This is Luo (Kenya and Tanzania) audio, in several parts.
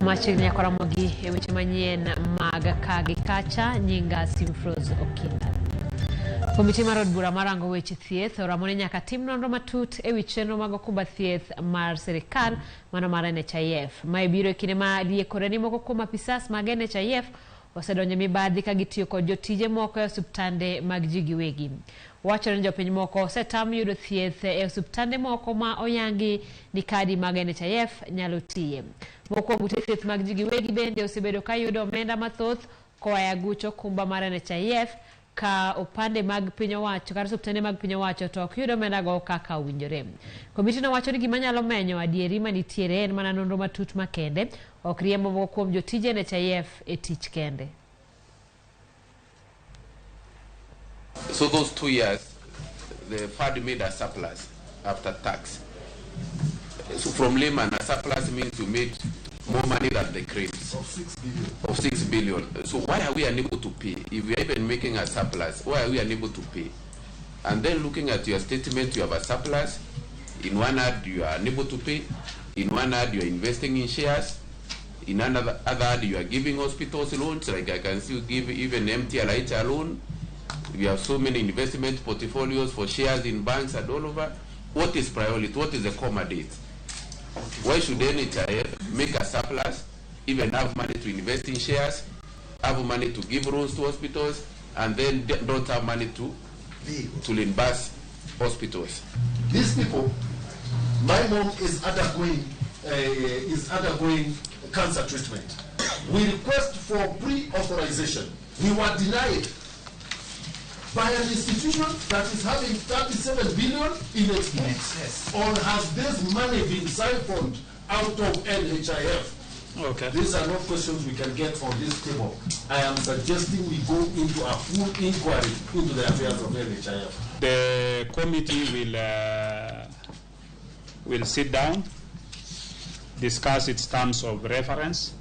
Machigni kwa Ramogi weche manyien mag kagi kacha nyinga Simfroz Okinda. Komiti mar od bura marango weche thieth oramone nyaka tim nonro matut ewi chenro mag okumba thieth mar sirikal mano mar NHIF. Mae biro kinde ma liekore ni moko kuom apisas mag NHIF osedonjo mibadhi ka gitiyo kod jotije moko e osiptande mag ji giwegi. Wachore ni jopiny moko osetam yudo thieth e osiptande moko ma oyangi ni kadi mag NHIF nyalo tiye. Moko ute thieth mag ji giwegi bende osebedo ka yudo omenda mathoth koa e aguch okumba mar NHIF ka opande mag piny owacho kata osiptande mag piny owacho to ok yudo omenda go kaka owinjore. Komiti no wacho ni gima nyalo menyo adieri manitiere en mana nonro matut makende ok riembo moko kuom jotije NHIF e tich kende. So those 2 years, the fund made a surplus after tax. So from layman, a surplus means you made more money than the credits. Of 6 billion. So why are we unable to pay? If we are even making a surplus, why are we unable to pay? And then looking at your statement, you have a surplus. In one ad, you are unable to pay. In one ad, you are investing in shares. In another ad, you are giving hospitals loans. Like I can still give even MTLH a loan. We have so many investment portfolios for shares in banks and all over. What is priority? What is the comma date? Why should NHIF make a surplus, even have money to invest in shares, have money to give loans to hospitals, and then don't have money to reimburse hospitals? These people, my mom is undergoing cancer treatment. We request for pre-authorization. We were denied by an institution that is having 37 billion in its books, or has this money been siphoned out of NHIF? Okay. These are not questions we can get on this table. I am suggesting we go into a full inquiry into the affairs of NHIF. The committee will sit down, discuss its terms of reference,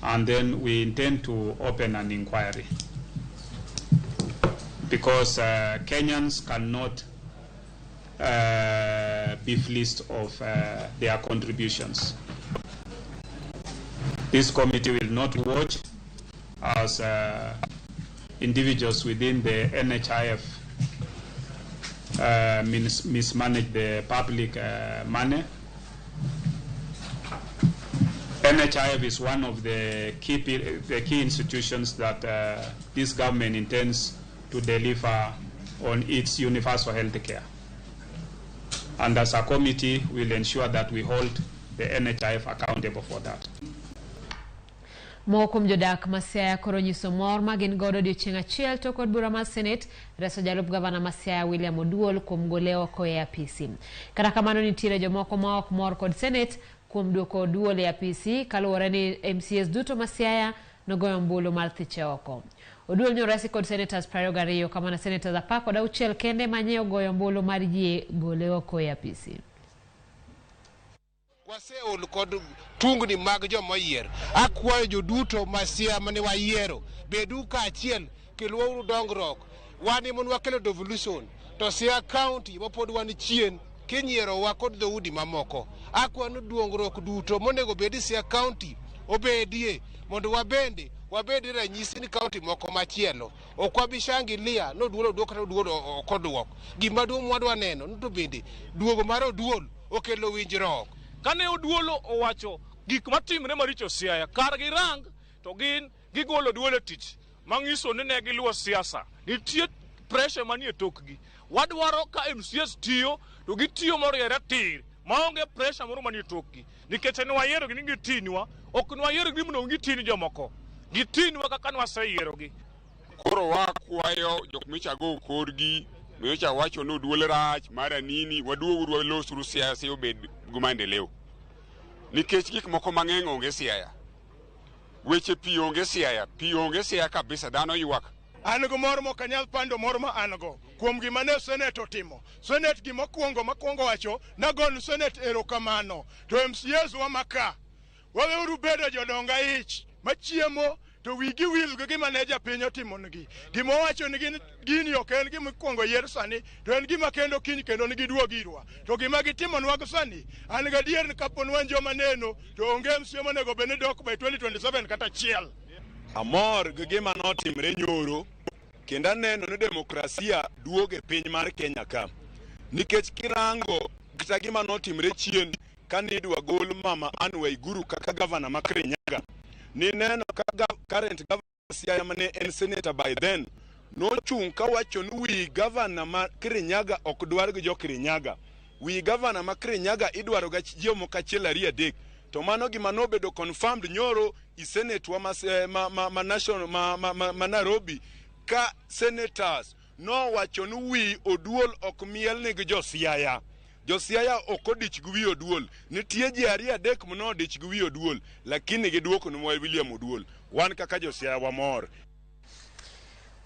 and then we intend to open an inquiry. Because Kenyans cannot be fleeced of their contributions. This committee will not watch as individuals within the NHIF mismanage the public money. NHIF is one of the key institutions that this government intends to deliver on its universal health care. And as a committee, we'll ensure that we hold the NHIF accountable for that. Mokum jodak Masiaya koro nyiso mor magin godo odiochieng' achiel to kod bura mar Senate reso jalup gavana Masiaya William Oduol kuom gole oko e apisi. Kata kamano nitiere jomoko ma ok mor kod Senate kuom duoko Oduol e apisi kaluwore ni MCS duto Masiaya nogoyo ombulu mar thiche oko. Oduol nyoresi kod senators 22 kama na senators 16 kende manye ogoyo ombulu mar yie gole oko e apisi. Waseol kod tungni mag jomoyier akwayo joduto Masiaya mane wayiero bedu ka achiel kelwo dongruok wani mon wakelo devolution to Siaya County mapod wan chien kinyiero wa kod dhoudi mamoko akwano dongruok duto monego bedi Siaya County obedie mondo wabedi ranyisi ni county moko machielo okwabishangilia no duolo duoko to duolo okoduok gima duo mwadwa neno to bende duogo mar Oduol okelo winjruok. Kane Oduolo owacho gik matimre maricho Siaya kar girang to gin gigolo Oduolo tich mangiso ni ne giluwo siasa nitie pressure manie tokgi wadwaro ka MCS tiyo to gitiyo moriere tir maonge pressure moro manie tokgi nikech ne wayiero gi ni gitinwa ok ne wayiero gi mondo gitini jomoko gitinwa kaka ne waseyiero gi. Koro wakwayo jok michago korgi mecha wacho no Oduol rach mara nini waduogo losuru siasa obed gumaendeleo nikech gik moko mang'eny onge Siaya, weche pi onge Siaya kabisa, dhano ywak. An go mor mo kanyal pando mor ma an go kuom gima ne Senate otimo. Senate gima makwongo wacho nagon Senate erokamano to MCS wa maka waweuru bedo jodonga ich machiemo to wigi wil gi maneja piny otimonegi. Gima wacho ni gini ok en gima ikuongo yier sani, to en gima kendo kiny kendo ni giduogo irwa. To gima gitimonwa sani, an gadier ni kapon wan joma neno, to onge msio monego bed ni dok by 2027 kata chiel. Amor gi gima notimre nyoro, kendo aneno ni demokrasia duogo e piny mar Kenya ka. Nikech kirango kata gima notimre chien kane idwa gol mama Anne Waiguru kaka gavana ma Kirinyaga. Ni neno ka current governor Siaya mane en senator by then nochung' ka wacho ni wi gavana ma Kirinyaga ok dwar gi jo Kirinyaga. Wi gavana ma Kirinyaga idwaro ga jomo kachiel ariyo adek. To mano gima nobedo confirmed nyoro i senate wa ma national ma Nairobi ka senators no wacho ni wi oduol ok miel ni gi jo Siaya. Jo Siaya ok odich gi wi oduol. Nitie ji ariyo adek mno odich gi wi oduol, lakini giduoko ni William Oduol. Wan kaka jo Siaya wamor.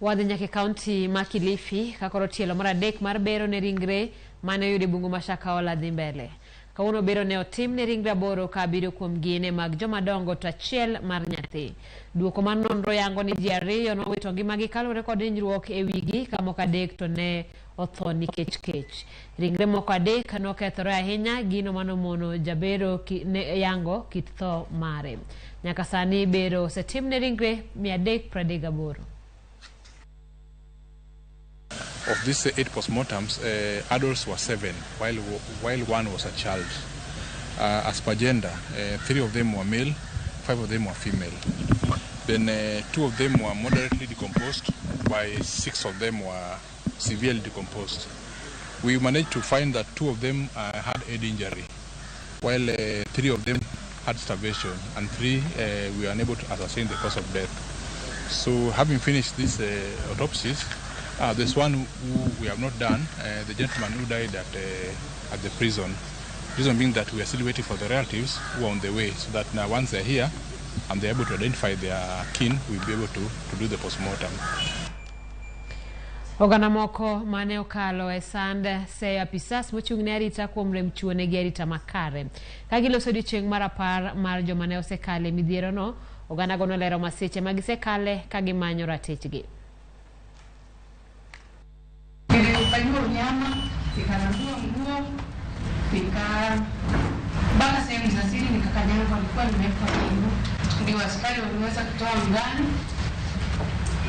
Wadhi nyaka kaunti ma Kilifi kakoro tielo mar adek mar bero ne ringre mane oyudi bungu Mashakahola dhi mbele. Kawuono bero ne otim ne ringre aboro ka abiriyo kuom gine mag jomadongo to achiel mar nyathi. Duoko mar nonro yango ni ji ariyo nowito ngimagi kaluwore kod hinyruok e wigi ka moko adek to ne otho nikech kech. Ringre moko adek nokethore ahinya, gino manomono jabero ne yango kit tho mare. Nyaka sani bero osetim ne ringre 338. Of these 8 postmortems, adults were 7, while one was a child. As per gender, 3 of them were male, 5 of them were female. Then 2 of them were moderately decomposed, while 6 of them were severely decomposed. We managed to find that 2 of them had head injury, while 3 of them had starvation, and 3 we were unable to ascertain the cause of death. So, having finished these autopsies, there's one who we have not done, the gentleman who died at the prison. Reason being that we are still waiting for the relatives who are on the way, so that now once they're here and they're able to identify their kin, we'll be able to do the postmortem. Oganda moko mane okalo e sand se apisas mochung' ne arita kuom rem chuo ne gi arita makare. Ka giloso odiechieng' mar apar mar joma ne osekale midhiero no, oganda go nolero masiche ma gisekale ka gimanyo ratechgi. Nilifanyiwa unyama, nikanambua nguo, mpaka sehemu za siri nikakanyagwa, nilikuwa nimewekwa pingu. Ndio askari waliweza kutoa mgani,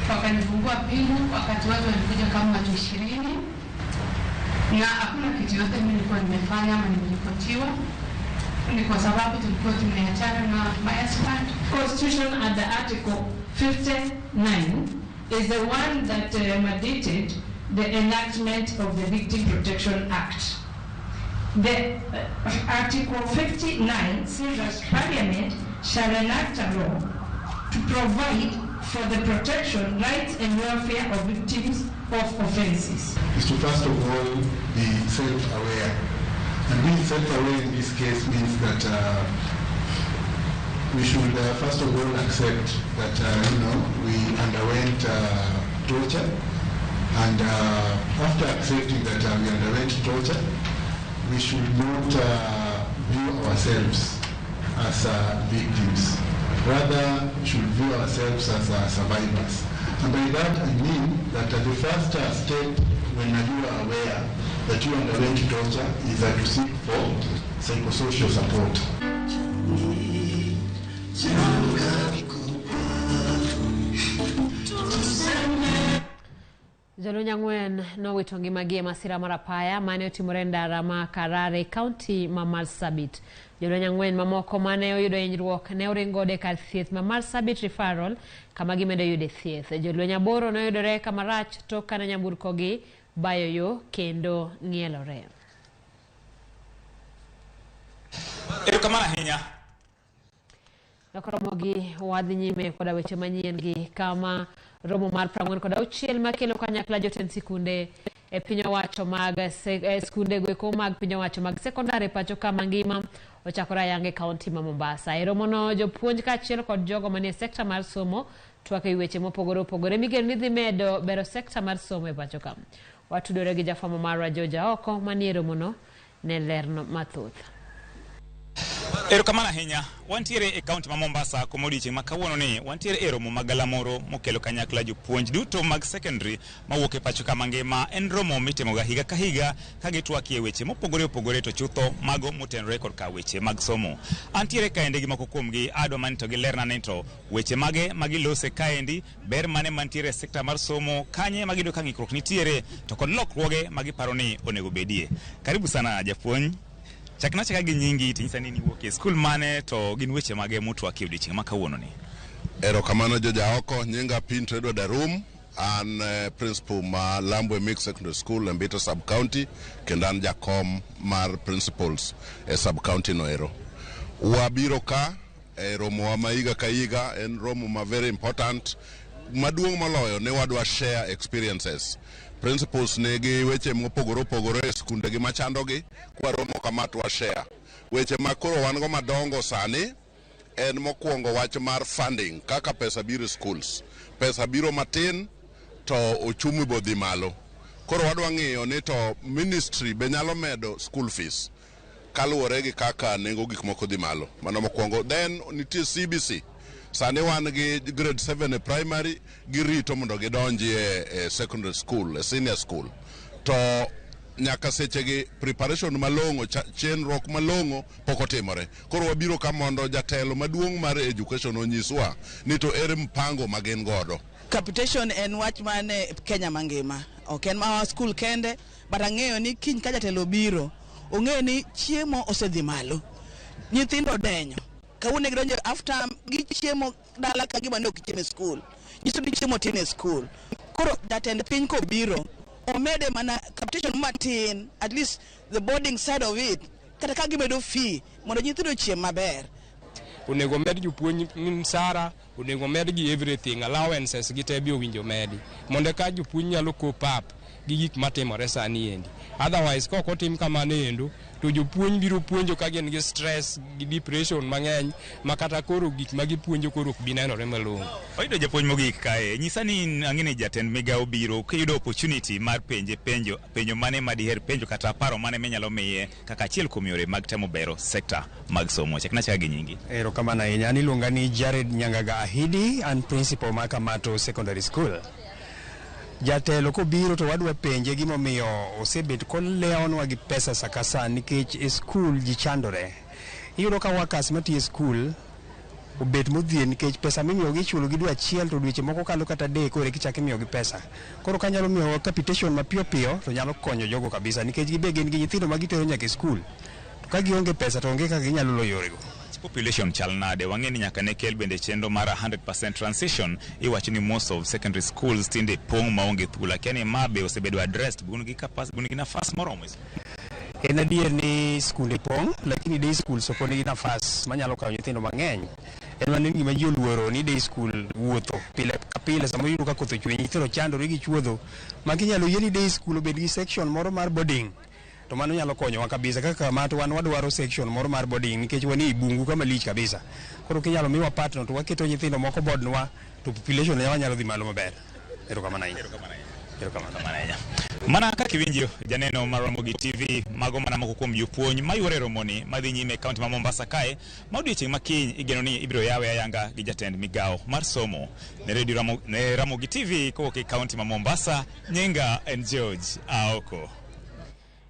wakanifungua pingu, wakati watu walikuja kama watu 20. Na hakuna kitu yote mimi nilikuwa nimefanya ama nimeripotiwa. Ni kwa sababu tulikuwa tumeachana na my husband. Constitution under Article 59 is the one that mandated the enactment of the Victim Protection Act. The Article 59 says that Parliament shall enact a law to provide for the protection, rights and welfare of victims of offences. Is to first of all be self-aware. And being self-aware in this case means that we should first of all accept that we underwent torture. And after accepting that we underwent torture, we should not view ourselves as victims. Rather, we should view ourselves as survivors. And by that I mean that the first step when you are aware that you underwent torture is to seek for psychosocial support. Jolweny ang'wen nowito ngimagi e masira mar apaya mane otimore ndara ma Karare, kaunti ma Marsabit. Jolweny ang'wen mamoko mane oyudo hinyruok ne oringode kar thieth ma Marsabit Referral kama gimedo yude thieth. Jolweny 8 noyudore kama rach tok kane nyamburkogi bayo yo kendo ng'ielore. Erokamano ahinya. Ramogi wadhi nyime koda weche manyien gi kama romo mar 46 makelo kanyakla jotend sikunde e piny owacho mag sikunde gweko mag piny owacho mag sekondari pacho kama ngima ochakore ayanga e kaunti ma Mombasa. E romono jopuonj kaachiel kod jogo manie sekta mar somo twak e weche mopogore opogore migeno ni dhi medo bero sekta mar somo e pacho ka. Watudore gi jafwambo marwa Georgia Oko manie romono ne lerno mathoth. Erokamano ahinya. Wantiere e kaunti ma Mombasa kuma odiochieng' ma kawuono ni wantiere e romo magalamoro mokelo kanyakla jopuonj duto mag secondary mawuok e pacho ka mangima. En romo mitimoga higa ka higa ka gitwakie weche mopogore opogore to chutho mago motenore kod ka weche mag somo. Antiere kaendi gi moko kuomgi adwa manito gi lerna ni to weche mage magilose kaendi, ber mane mantiere e sekta mar somo, kanye magido ka ng'ikruok nitiere to kod lokruoge magiparo ni onego bedie. Karibu sana japuonj. Chakna chaka gi nyingi tinyisa ni wuok e skul mane to gin weche mage mutwaki odiochieng' ma kawuono ni. Erokamano joja oko, nyinga Pinto Edward Arum, an principal ma Lambwe Mixed Secondary School e Mbito Sub County, kendo an jakom mar principals e Sub County no ero. Wabiro ka e romo wa higa ka higa, en romo ma very important, maduong' moloyo ne wadwa share experiences. Principals negi weche mopogore opogore e skunde gi machandogi, kwa romo kama twa share. Weche makoro wan go madongo sani en mokwongo wach mar funding, kaka pesa biro schools. Pesa biro matin to ochumi bodhi malo. Koro wadwa ng'iyo ni to ministry be nyalo medo school fees kaluwore gi kaka nengo gik moko dhi malo. Mano mokwongo. Then nitie CBC. Sani wan gi grade 7 e primary girito mondo gidonji e secondary school, e senior school. To nyaka sechegi preparation malongo, chenruok malongo poko timore. Koro wabiro ka mondo jatelo maduong' mar education onyiswa ni to ere mpango magen godo. Capitation en wach mane Kenya mangima. Ok en ma school kende, but ang'eyo ni kiny ka jatelo biro, ong'eyo ni chiemo osedhi malo. Nyithindo denyo. Kawune gidonjo after gichiemo dala ka gima ne ok chiemo e school. Nyiso ni chiemo tin e school. Koro jatend piny ko biro, omede mana capitation matin, at least the boarding side of it, kata ka gimedo fee mondo nyithindo chiem maber. Onego med jopuonj msara, onego med gi everything, allowances gi te bi owinjo medi mondo ka jopuonj nyalo cope up gi gik matimore sani endi. Otherwise kok otim kamano endo to jopuonj biro puonjo ka gin gi stress gi depression mang'eny makata koro gik ma gipuonjo koro ok bi nenore malong'o. Oyudo japuonj mogik kae, nyisa ni ang'eni jatend migawo biro kiyudo opportunity mar penjo mane madiher penjo kata paro mane minyalo miye kaka achiel kuom yore mag temo bero sekta mag somo. Chakna chaka gi nyingi. Erokamano ahinya. An iluonga ni Jared Nyangaga Ahidi, an principal ma Kamato Secondary School. Jatelo ko biro to wadwa penje gimomiyo osebet koleonwa gi pesa sakasa nikech e school ji chandore. Iyudo ka workers matiyo e school obet modhie nikech pesa mimiyo gi chulo gi dwe achiel to dweche moko kalo kata dek kore kichak imiyo gi pesa. Koro kanyalo miyo capitation mapiyo piyo to nyalo konyo jogo kabisa nikech gibe gin gi nyithindo ma gitero nyaka e school. To ka gionge pesa to onge kaka ginyalo loyo yorego. Population chal nade, wang'eni nyaka ne kel bende chenro mar 100% transition. Iwacho ni most of secondary schools tinde pong' maonge thuolo, lakini ma be osebedo addressed, gun gi nafas moromo. En adier ni skunde pong', lakini day school soko nigi nafas manyalo kawo nyithindo mang'eny. En mana gima ji oluoro ni day school wuotho pile ka pile, sama yudo ka koth ochwe nyithindo chandore gi chuodho, ma ginyalo yie ni day school obed gi section moro mar boarding. To mano nyalo konyowa kabisa kaka Kamato wan wadwaro section moro mar boarding nikech wan e bungu kama lich kabisa. Koro kinyalo miwa partner to waketo nyithindo moko bodnwa to population ne wanyalo dhi malo maber. Erokamano ahinya. Mana kaka iwinjo janeno mar Ramogi TV, mago mana moko kuom jopuonj mayuore romoni madhi nyime kaunti ma Mombasa kae, ma odiochieng' makiny igeno ni ibiro yawe ayanga gi jatend migawo mar somo. Ne Ramogi TV kowuok e kaunti ma Mombasa, nyinga en George Aoko.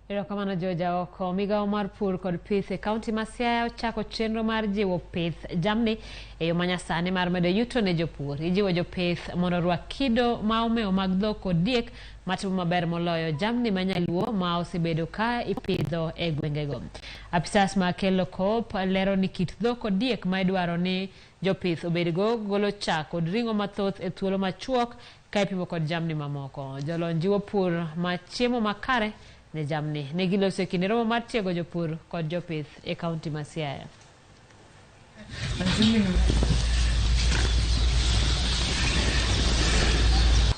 Erokamano Joja Oko. Migawo mar pur kod pith e kaunti ma Siaya ochako chenro mar jiwo pith jamni e yo manyasani mar medo yuto ne jopur. Ijiwo jopith mondo orwak kido ma omeo mag dhok kod diek matimo maber moloyo jamni manyaluo ma osebedo ka ipidho e gwengego. Apisas ma kelo kop lero ni kit dhok kod diek ma idwaro ni jopith obedgo golo chak kod ring'o mathoth e thuolo machuok ka ipimo kod jamni mamoko. Jolony jiwo pur ma chiemo makare ne jamni. Ne giloso kinde romo mar tiego jopur kod jopith e kaunti ma Siaya.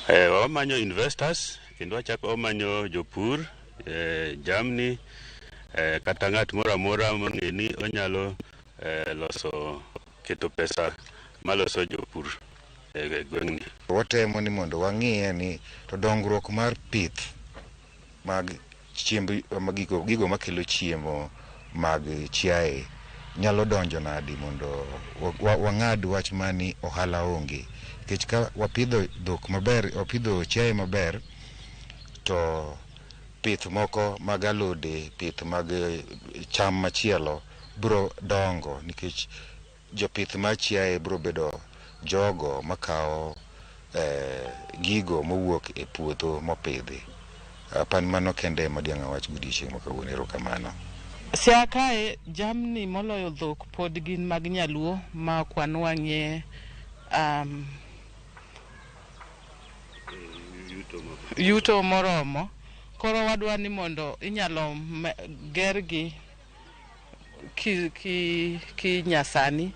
Wamanyo investors, kendo wachako wamanyo jopur, jamni, kata ng'at moro amora mong'e ni onyalo loso keto pesa maloso jopur e gweng'ni. Watemo ni mondo wang'iye ni to dongruok mar pith mag chiemb gigo makelo chiemo mag chiaye nyalo donjo nadi mondo wang'ad wach mani ohala onge. Nikech ka wapidho dhok maber, wapidho chiaye maber, to pith moko mag alode, pith mag cham machielo biro dongo, nikech jopith mar chiaye biro bedo jogo makao gigo mowuok e puodho mopidhi. Pan mano kende madianga wach godiochieng' makawuono. Erokamano. Sia kae jamni moloyo dhok pod gin mag nyaluo ma kwan wang'ie yuto moromo. Koro wadwa ni mondo inyalo gergi ki nyasani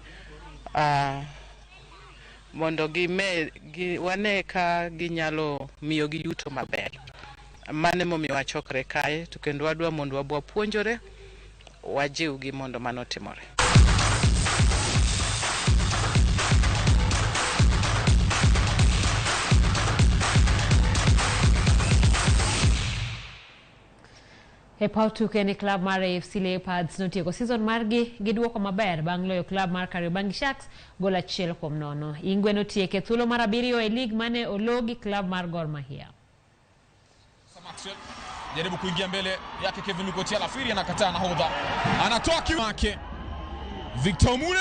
mondo wane ka ginyalo miyo gi yuto maber. Mane momiyo wachokre kae, to kendo wadwa mondo wapuonjore wajiwgi mondo mano timore. E paw tuke ni klab mar AFC Leopards notieko season margi gi duoko maber bang' loyo klab mar Kariobangi Sharks gol 1-0. Ingwe notieke thuolo mar 7 e lig mane ologi klab mar Gor Mahia. Jaribu kuingia mbele yake Kevin Lukoti, Alafiri anakataa, nahodha anatoa kiu yake Victor Mule,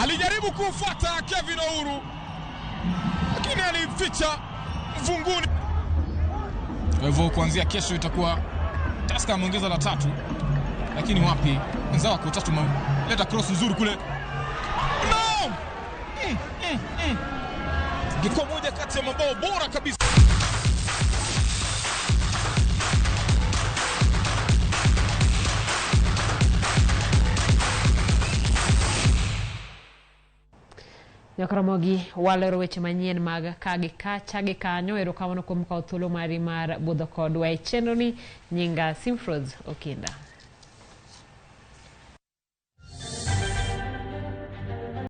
alijaribu kufuata Kevin Ouru lakini alificha mvunguni. Kwa hivyo kuanzia kesho itakuwa Tusker ameongeza la 3, lakini wapi wenzao wako 3. Leta cross nzuri kule, no! Giko moja kati ya mabao bora kabisa. Ramogi walero weche manyien mag kagi kacha gi kanyo. Erokamano kuom kawo thuolo mari mar budho kodwa e chenro ni. Nyinga Simfroz Okinda.